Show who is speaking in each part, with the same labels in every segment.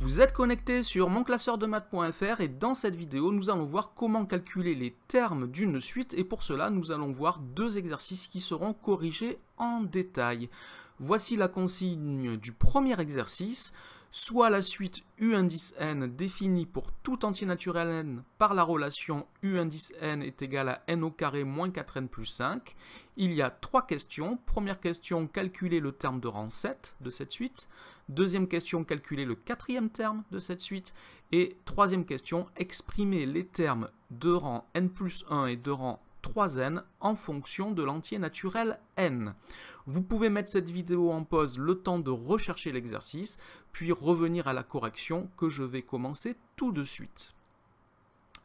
Speaker 1: Vous êtes connecté sur monclasseurdemaths.fr et dans cette vidéo, nous allons voir comment calculer les termes d'une suite et pour cela, nous allons voir deux exercices qui seront corrigés en détail. Voici la consigne du premier exercice. Soit la suite U indice n définie pour tout entier naturel n par la relation U indice n est égal à n au carré moins 4n plus 5. Il y a trois questions. Première question, calculer le terme de rang 7 de cette suite. Deuxième question, calculer le quatrième terme de cette suite. Et troisième question, exprimer les termes de rang n plus 1 et de rang 3n en fonction de l'entier naturel n. Vous pouvez mettre cette vidéo en pause le temps de rechercher l'exercice, puis revenir à la correction que je vais commencer tout de suite.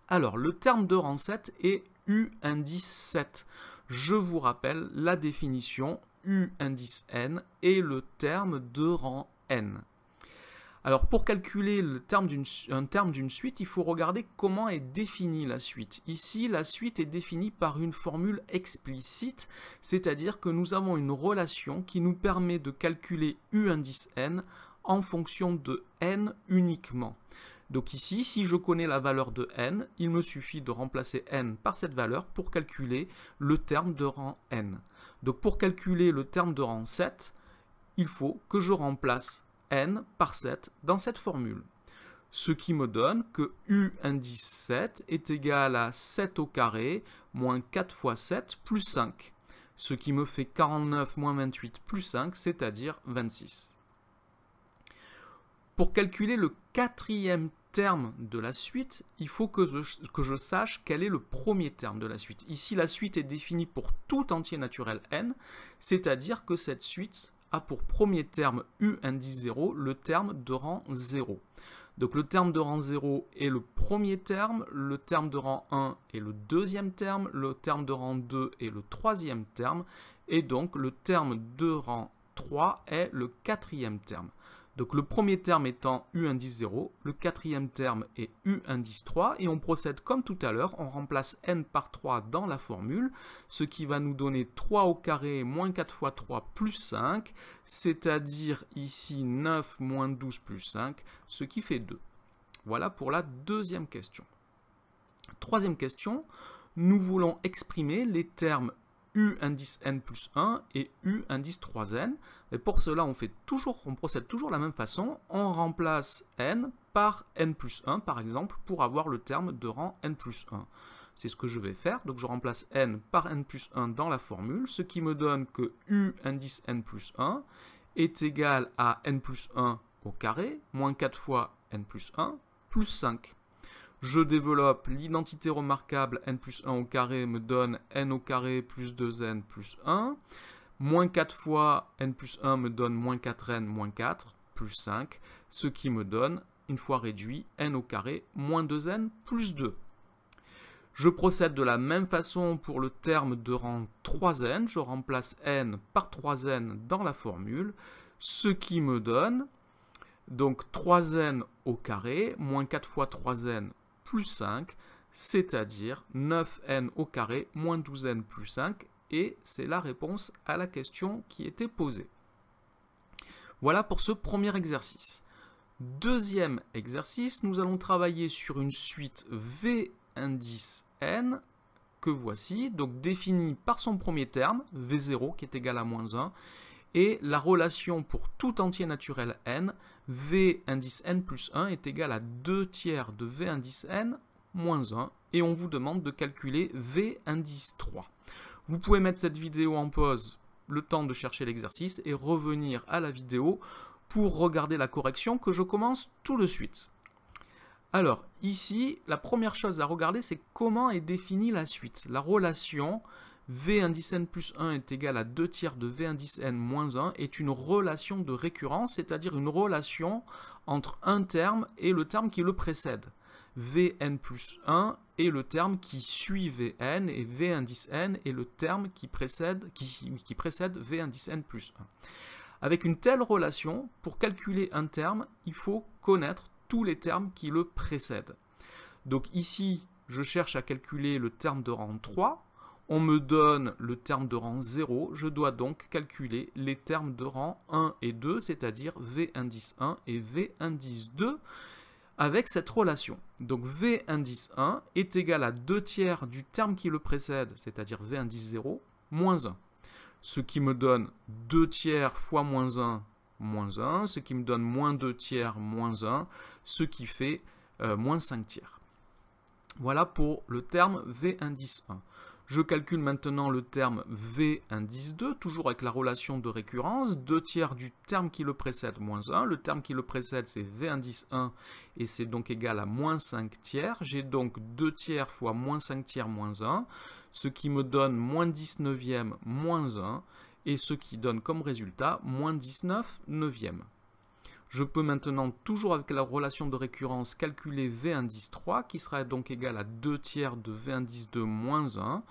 Speaker 1: Alors, le terme de rang 7 est U indice 7. Je vous rappelle la définition U indice n est le terme de rang n. Alors pour calculer un terme d'une suite, il faut regarder comment est définie la suite. Ici, la suite est définie par une formule explicite, c'est-à-dire que nous avons une relation qui nous permet de calculer U indice n en fonction de n uniquement. Donc ici, si je connais la valeur de n, il me suffit de remplacer n par cette valeur pour calculer le terme de rang n. Donc pour calculer le terme de rang 7, il faut que je remplace n par 7 dans cette formule. Ce qui me donne que U indice 7 est égal à 7 au carré moins 4 fois 7 plus 5. Ce qui me fait 49 moins 28 plus 5, c'est-à-dire 26. Pour calculer le quatrième terme de la suite, il faut que je sache quel est le premier terme de la suite. Ici, la suite est définie pour tout entier naturel n, c'est-à-dire que cette suite a pour premier terme U indice 0 le terme de rang 0. Donc le terme de rang 0 est le premier terme, le terme de rang 1 est le deuxième terme, le terme de rang 2 est le troisième terme, et donc le terme de rang 3 est le quatrième terme. Donc le premier terme étant U indice 0, le quatrième terme est U indice 3, et on procède comme tout à l'heure, on remplace n par 3 dans la formule, ce qui va nous donner 3 au carré moins 4 fois 3 plus 5, c'est-à-dire ici 9 moins 12 plus 5, ce qui fait 2. Voilà pour la deuxième question. Troisième question, nous voulons exprimer les termes U indice n plus 1 et U indice 3n. Et pour cela, on procède toujours de la même façon. On remplace n par n plus 1, par exemple, pour avoir le terme de rang n plus 1. C'est ce que je vais faire. Donc je remplace n par n plus 1 dans la formule, ce qui me donne que U indice n plus 1 est égal à n plus 1 au carré, moins 4 fois n plus 1, plus 5. Je développe l'identité remarquable n plus 1 au carré me donne n au carré plus 2n plus 1. Moins 4 fois n plus 1 me donne moins 4n moins 4 plus 5. Ce qui me donne, une fois réduit, n au carré moins 2n plus 2. Je procède de la même façon pour le terme de rang 3n. Je remplace n par 3n dans la formule. Ce qui me donne donc 3n au carré moins 4 fois 3n plus 5, c'est-à-dire 9n au carré moins 12n plus 5, et c'est la réponse à la question qui était posée. Voilà pour ce premier exercice. Deuxième exercice, nous allons travailler sur une suite V indice n, que voici, donc définie par son premier terme, V0 qui est égal à moins 1, et la relation pour tout entier naturel n, V indice n plus 1 est égal à 2 tiers de V indice n moins 1, et on vous demande de calculer V indice 3. Vous pouvez mettre cette vidéo en pause, le temps de chercher l'exercice, et revenir à la vidéo pour regarder la correction que je commence tout de suite. Alors, ici, la première chose à regarder, c'est comment est définie la suite. La relation V indice n plus 1 est égal à 2 tiers de V indice n moins 1 est une relation de récurrence, c'est-à-dire une relation entre un terme et le terme qui le précède. Vn plus 1 est le terme qui suit Vn et V indice n est le terme qui précède V indice n plus 1. Avec une telle relation, pour calculer un terme, il faut connaître tous les termes qui le précèdent. Donc ici, je cherche à calculer le terme de rang 3. On me donne le terme de rang 0, je dois donc calculer les termes de rang 1 et 2, c'est-à-dire V indice 1 et V indice 2, avec cette relation. Donc V indice 1 est égal à 2 tiers du terme qui le précède, c'est-à-dire V indice 0, moins 1. Ce qui me donne 2 tiers fois moins 1, moins 1, ce qui me donne moins 2 tiers, moins 1, ce qui fait moins 5 tiers. Voilà pour le terme V indice 1. Je calcule maintenant le terme V indice 2, toujours avec la relation de récurrence, 2 tiers du terme qui le précède, moins 1. Le terme qui le précède, c'est V indice 1, et c'est donc égal à moins 5 tiers. J'ai donc 2 tiers fois moins 5 tiers, moins 1, ce qui me donne moins 19e, moins 1, et ce qui donne comme résultat moins 19 neuvième. Je peux maintenant, toujours avec la relation de récurrence, calculer V indice 3, qui sera donc égal à 2 tiers de V indice 2 moins 1,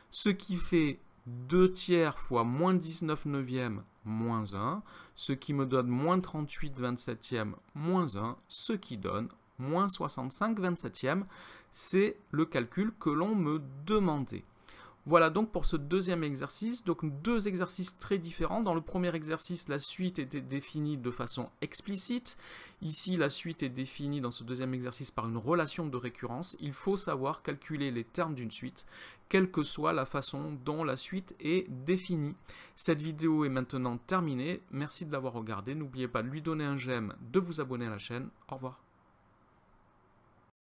Speaker 1: ce qui fait 2 tiers fois moins 19 neuvième moins 1, ce qui me donne moins 38 27e moins 1, ce qui donne moins 65 27e. C'est le calcul que l'on me demandait. Voilà donc pour ce deuxième exercice, donc 2 exercices très différents. Dans le premier exercice, la suite était définie de façon explicite. Ici, la suite est définie dans ce deuxième exercice par une relation de récurrence. Il faut savoir calculer les termes d'une suite, quelle que soit la façon dont la suite est définie. Cette vidéo est maintenant terminée. Merci de l'avoir regardée. N'oubliez pas de lui donner un j'aime, de vous abonner à la chaîne. Au revoir.